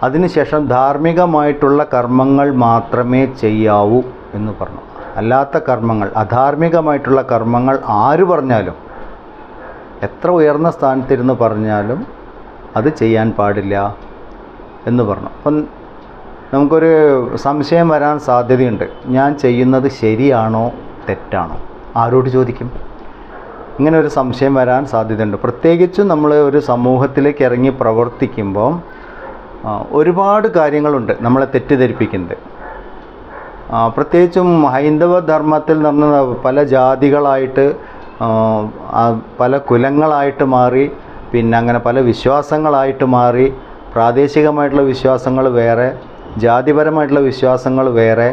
അതിനുശേഷം ധാർമ്മികമായിട്ടുള്ള കർമ്മങ്ങൾ മാത്രമേ ചെയ്യാവൂ എന്ന് പറഞ്ഞു. അല്ലാത്ത കർമ്മങ്ങൾ, അധാർമികമായിട്ടുള്ള കർമ്മങ്ങൾ ആര് പറഞ്ഞാലും, എത്ര ഉയർന്ന സ്ഥാനത്തിരുന്ന് പറഞ്ഞാലും അത് ചെയ്യാൻ പാടില്ല എന്ന് പറഞ്ഞു. അപ്പം നമുക്കൊരു സംശയം വരാൻ സാധ്യതയുണ്ട്, ഞാൻ ചെയ്യുന്നത് ശരിയാണോ തെറ്റാണോ? ആരോട് ചോദിക്കും? ഇങ്ങനെ ഒരു സംശയം വരാൻ സാധ്യതയുണ്ട്. പ്രത്യേകിച്ചും നമ്മൾ ഒരു സമൂഹത്തിലേക്ക് ഇറങ്ങി പ്രവർത്തിക്കുമ്പോൾ ഒരുപാട് കാര്യങ്ങളുണ്ട് നമ്മളെ തെറ്റിദ്ധരിപ്പിക്കുന്നത്. പ്രത്യേകിച്ചും ഹൈന്ദവ ധർമ്മത്തിൽ നിന്ന് പല ജാതികളായിട്ട്, പല കുലങ്ങളായിട്ട് മാറി, പിന്നെ അങ്ങനെ പല വിശ്വാസങ്ങളായിട്ട് മാറി. പ്രാദേശികമായിട്ടുള്ള വിശ്വാസങ്ങൾ വേറെ, ജാതിപരമായിട്ടുള്ള വിശ്വാസങ്ങൾ വേറെ.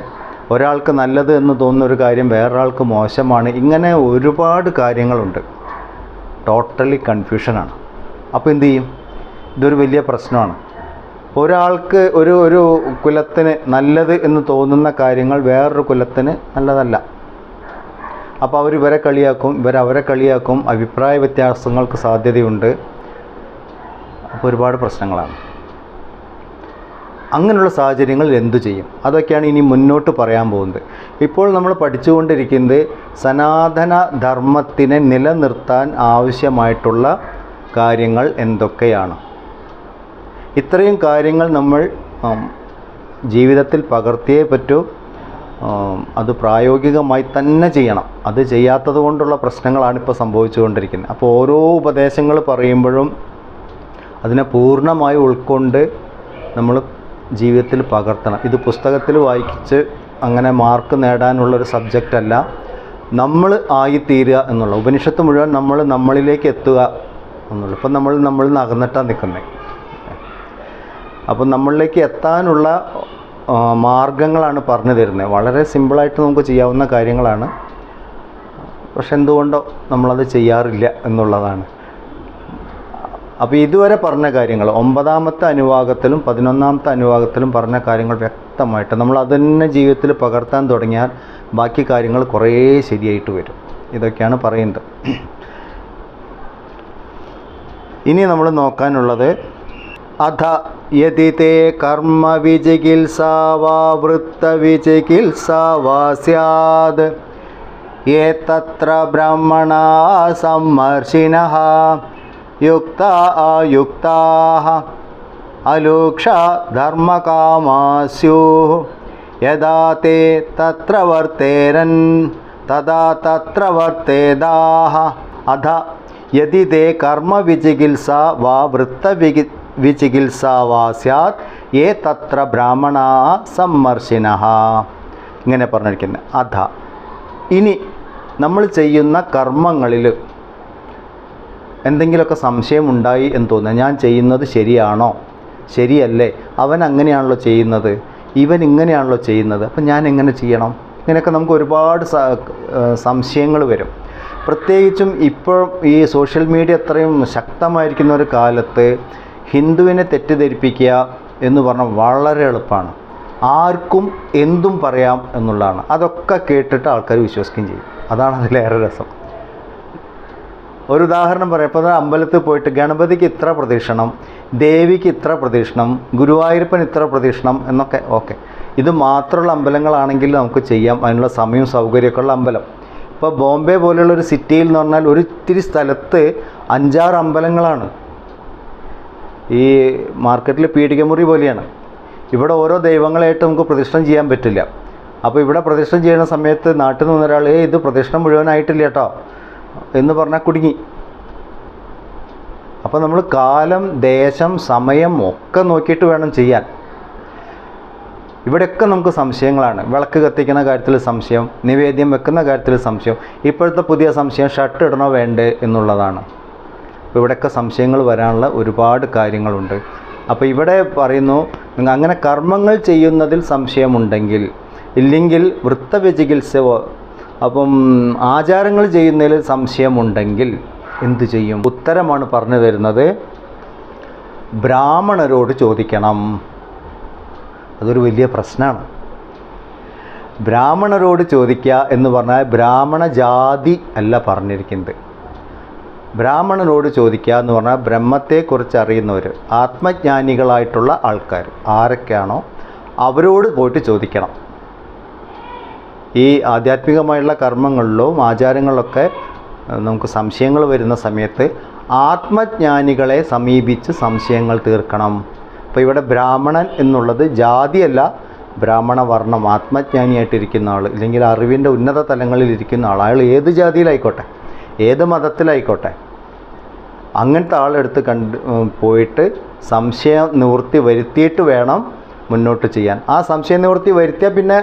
ഒരാൾക്ക് നല്ലത് എന്ന് തോന്നുന്ന ഒരു കാര്യം വേറൊരാൾക്ക് മോശമാണ്. ഇങ്ങനെ ഒരുപാട് കാര്യങ്ങളുണ്ട്. ടോട്ടലി കൺഫ്യൂഷനാണ്. അപ്പോൾ എന്തു ചെയ്യും? ഇതൊരു വലിയ പ്രശ്നമാണ്. ഒരാൾക്ക് ഒരു കുലത്തിന് നല്ലത് എന്ന് തോന്നുന്ന കാര്യങ്ങൾ വേറൊരു കുലത്തിന് നല്ലതല്ല. അപ്പോൾ അവരിവരെ കളിയാക്കും, ഇവരവരെ കളിയാക്കും. അഭിപ്രായ വ്യത്യാസങ്ങൾക്ക് സാധ്യതയുണ്ട്. അപ്പോൾ ഒരുപാട് പ്രശ്നങ്ങളാണ്. അങ്ങനെയുള്ള സാഹചര്യങ്ങളിൽ എന്തു ചെയ്യും? അതൊക്കെയാണ് ഇനി മുന്നോട്ട് പറയാൻ പോകുന്നത്. ഇപ്പോൾ നമ്മൾ പഠിച്ചുകൊണ്ടിരിക്കുന്നത് സനാതന ധർമ്മത്തിനെ നിലനിർത്താൻ ആവശ്യമായിട്ടുള്ള കാര്യങ്ങൾ എന്തൊക്കെയാണ്. ഇത്രയും കാര്യങ്ങൾ നമ്മൾ ജീവിതത്തിൽ പകർത്തിയേ പറ്റൂ. അത് പ്രായോഗികമായി തന്നെ ചെയ്യണം. അത് ചെയ്യാത്തത് കൊണ്ടുള്ള പ്രശ്നങ്ങളാണ് ഇപ്പോൾ സംഭവിച്ചുകൊണ്ടിരിക്കുന്നത്. അപ്പോൾ ഓരോ ഉപദേശങ്ങൾ പറയുമ്പോഴും അതിനെ പൂർണ്ണമായി ഉൾക്കൊണ്ട് നമ്മൾ ജീവിതത്തിൽ പകർത്തണം. ഇത് പുസ്തകത്തിൽ വായിച്ച് അങ്ങനെ മാർക്ക് നേടാനുള്ളൊരു സബ്ജക്റ്റ് അല്ല. നമ്മൾ ആയിത്തീരുക എന്നുള്ള, ഉപനിഷത്ത് മുഴുവൻ നമ്മളിലേക്ക് എത്തുക എന്നുള്ളൂ. ഇപ്പം നമ്മളിൽ നിന്ന് അകന്നിട്ടാണ് നിൽക്കുന്നത്. അപ്പം നമ്മളിലേക്ക് എത്താനുള്ള മാർഗങ്ങളാണ് പറഞ്ഞു തരുന്നത്. വളരെ സിമ്പിളായിട്ട് നമുക്ക് ചെയ്യാവുന്ന കാര്യങ്ങളാണ്. പക്ഷെ എന്തുകൊണ്ടോ നമ്മളത് ചെയ്യാറില്ല എന്നുള്ളതാണ്. അപ്പോൾ ഇതുവരെ പറഞ്ഞ കാര്യങ്ങൾ 9ാമത്തെ അനുവാകത്തിലും 11ാമത്തെ അനുവാകത്തിലും പറഞ്ഞ കാര്യങ്ങൾ വ്യക്തമായിട്ട് നമ്മൾ അതുതന്നെ ജീവിതത്തിൽ പകർത്താൻ തുടങ്ങിയാൽ ബാക്കി കാര്യങ്ങൾ കുറേ ശരിയായിട്ട് വരും. ഇതൊക്കെയാണ് പറയുന്നത്. ഇനി നമ്മൾ നോക്കാനുള്ളത് അധ യതി തേ കർമ്മ വിചികിത്സാ വാ വൃത്ത വിചികിത്സാ വാ സ്യാദ് യേ തത്ര ബ്രാഹ്മണാ സമ്മർഷിനഃ യുക്താ അയുക്താഃ അലൂക്ഷ ധർമ്മകാമാ സ്യുഃ യദാ തേ തത്ര വർത്തേരൻ തദാ തത്ര വർത്തേതാഃ. അധ യതി തേ കർമ്മ വിചികിത്സാ വാ വൃത്ത വിചികിത്സാ വാ സ്യാത് യേ തത്ര ബ്രാഹ്മണാ സമ്മർഷിനഃ. ഇങ്ങനെ പറഞ്ഞിരിക്കുന്നത്. അധ, ഇനി നമ്മൾ ചെയ്യുന്ന കർമ്മങ്ങളിൽ എന്തെങ്കിലുമൊക്കെ സംശയമുണ്ടായി എന്ന് തോന്നുക. ഞാൻ ചെയ്യുന്നത് ശരിയാണോ, ശരിയല്ലേ, അവൻ അങ്ങനെയാണല്ലോ ചെയ്യുന്നത്, ഇവൻ ഇങ്ങനെയാണല്ലോ ചെയ്യുന്നത്, അപ്പം ഞാൻ എങ്ങനെ ചെയ്യണം? ഇങ്ങനെയൊക്കെ നമുക്ക് ഒരുപാട് സംശയങ്ങൾ വരും. പ്രത്യേകിച്ചും ഇപ്പോൾ ഈ സോഷ്യൽ മീഡിയ അത്രയും ശക്തമായിരിക്കുന്ന ഒരു കാലത്ത് ഹിന്ദുവിനെ തെറ്റിദ്ധരിപ്പിക്കുക എന്ന് പറഞ്ഞാൽ വളരെ എളുപ്പമാണ്. ആർക്കും എന്തും പറയാം എന്നുള്ളതാണ്. അതൊക്കെ കേട്ടിട്ട് ആൾക്കാർ വിശ്വസിക്കുകയും ചെയ്യും. അതാണ് അതിലേറെ രസം. ഒരു ഉദാഹരണം പറയാം. ഇപ്പോൾ അമ്പലത്തിൽ പോയിട്ട് ഗണപതിക്ക് ഇത്ര പ്രദക്ഷിണം, ദേവിക്ക് ഇത്ര പ്രദക്ഷിണം, ഗുരുവായൂരപ്പൻ ഇത്ര പ്രദക്ഷിണം എന്നൊക്കെ ഓക്കെ. ഇത് മാത്രമുള്ള അമ്പലങ്ങളാണെങ്കിൽ നമുക്ക് ചെയ്യാം. അതിനുള്ള സമയവും സൗകര്യമൊക്കെ ഉള്ള അമ്പലം. ഇപ്പോൾ ബോംബെ പോലെയുള്ളൊരു സിറ്റിയിൽ എന്ന് പറഞ്ഞാൽ ഒരിത്തിരി സ്ഥലത്ത് 5-6 അമ്പലങ്ങളാണ്. ഈ മാർക്കറ്റിൽ പീടികമുറി പോലെയാണ്. ഇവിടെ ഓരോ ദൈവങ്ങളായിട്ട് നമുക്ക് പ്രദക്ഷിണം ചെയ്യാൻ പറ്റില്ല. അപ്പോൾ ഇവിടെ പ്രദക്ഷിണം ചെയ്യുന്ന സമയത്ത് നാട്ടിൽ നിന്ന് ഒരാൾ ഇത് പ്രദക്ഷിണം മുഴുവനായിട്ടില്ല കേട്ടോ എന്ന് പറഞ്ഞാൽ കുടുങ്ങി. അപ്പോൾ നമ്മൾ കാലം, ദേശം, സമയം ഒക്കെ നോക്കിയിട്ട് വേണം ചെയ്യാൻ. ഇവിടെയൊക്കെ നമുക്ക് സംശയങ്ങളാണ്. വിളക്ക് കത്തിക്കുന്ന കാര്യത്തിൽ സംശയം, നിവേദ്യം വെക്കുന്ന കാര്യത്തിൽ സംശയം. ഇപ്പോഴത്തെ പുതിയ സംശയം ഷർട്ട് ഇടണോ വേണ്ടേ എന്നുള്ളതാണ്. അപ്പോൾ ഇവിടെയൊക്കെ സംശയങ്ങൾ വരാനുള്ള ഒരുപാട് കാര്യങ്ങളുണ്ട്. അപ്പോൾ ഇവിടെ പറയുന്നു, അങ്ങനെ കർമ്മങ്ങൾ ചെയ്യുന്നതിൽ സംശയമുണ്ടെങ്കിൽ, ഇല്ലെങ്കിൽ വൃത്തവിചികിത്സ, അപ്പം ആചാരങ്ങൾ ചെയ്യുന്നതിൽ സംശയമുണ്ടെങ്കിൽ എന്തു ചെയ്യും? ഉത്തരമാണ് പറഞ്ഞു തരുന്നത്, ബ്രാഹ്മണരോട് ചോദിക്കണം. അതൊരു വലിയ പ്രശ്നമാണ്. ബ്രാഹ്മണരോട് ചോദിക്കുക എന്ന് പറഞ്ഞാൽ ബ്രാഹ്മണ ജാതി അല്ല പറഞ്ഞിരിക്കുന്നത്. ബ്രാഹ്മണനോട് ചോദിക്കുക എന്ന് പറഞ്ഞാൽ ബ്രഹ്മത്തെക്കുറിച്ച് അറിയുന്നവർ, ആത്മജ്ഞാനികളായിട്ടുള്ള ആൾക്കാർ ആരൊക്കെയാണോ അവരോട് പോയിട്ട് ചോദിക്കണം. ഈ ആധ്യാത്മികമായുള്ള കർമ്മങ്ങളിലും ആചാരങ്ങളിലൊക്കെ നമുക്ക് സംശയങ്ങൾ വരുന്ന സമയത്ത് ആത്മജ്ഞാനികളെ സമീപിച്ച് സംശയങ്ങൾ തീർക്കണം. അപ്പോൾ ഇവിടെ ബ്രാഹ്മണൻ എന്നുള്ളത് ജാതിയല്ല, ബ്രാഹ്മണ വർണ്ണം, ആത്മജ്ഞാനിയായിട്ടിരിക്കുന്ന ആൾ, ഇല്ലെങ്കിൽ അറിവിൻ്റെ ഉന്നത തലങ്ങളിൽ ഇരിക്കുന്ന ആൾ, അയാൾ ഏത് ജാതിയിലായിക്കോട്ടെ, ഏത് മതത്തിലായിക്കോട്ടെ, അങ്ങനത്തെ ആളെടുത്ത് പോയിട്ട് സംശയ നിവൃത്തി വരുത്തിയിട്ട് വേണം മുന്നോട്ട് ചെയ്യാൻ. ആ സംശയ നിവൃത്തി വരുത്തിയാൽ പിന്നെ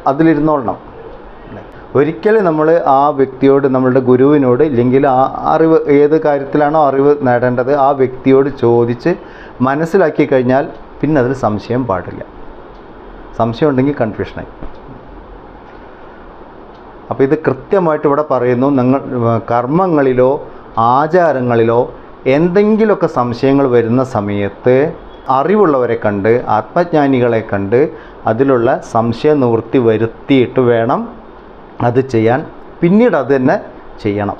അതിലിരുന്നോളണം. ഒരിക്കലും നമ്മൾ ആ വ്യക്തിയോട്, നമ്മളുടെ ഗുരുവിനോട്, ഇല്ലെങ്കിൽ ആ അറിവ് ഏത് കാര്യത്തിലാണോ അറിവ് നേടേണ്ടത് ആ വ്യക്തിയോട് ചോദിച്ച് മനസ്സിലാക്കി കഴിഞ്ഞാൽ പിന്നെ അതിൽ സംശയം പാടില്ല. സംശയം ഉണ്ടെങ്കിൽ കൺഫ്യൂഷനായി. അപ്പോൾ ഇത് കൃത്യമായിട്ട് ഇവിടെ പറയുന്നു, നിങ്ങൾ കർമ്മങ്ങളിലോ ആചാരങ്ങളിലോ എന്തെങ്കിലുമൊക്കെ സംശയങ്ങൾ വരുന്ന സമയത്ത് അറിവുള്ളവരെ കണ്ട്, ആത്മജ്ഞാനികളെ കണ്ട് അതിലുള്ള സംശയ നിവൃത്തി വരുത്തിയിട്ട് വേണം അത് ചെയ്യാൻ. പിന്നീട് അത് തന്നെ ചെയ്യണം.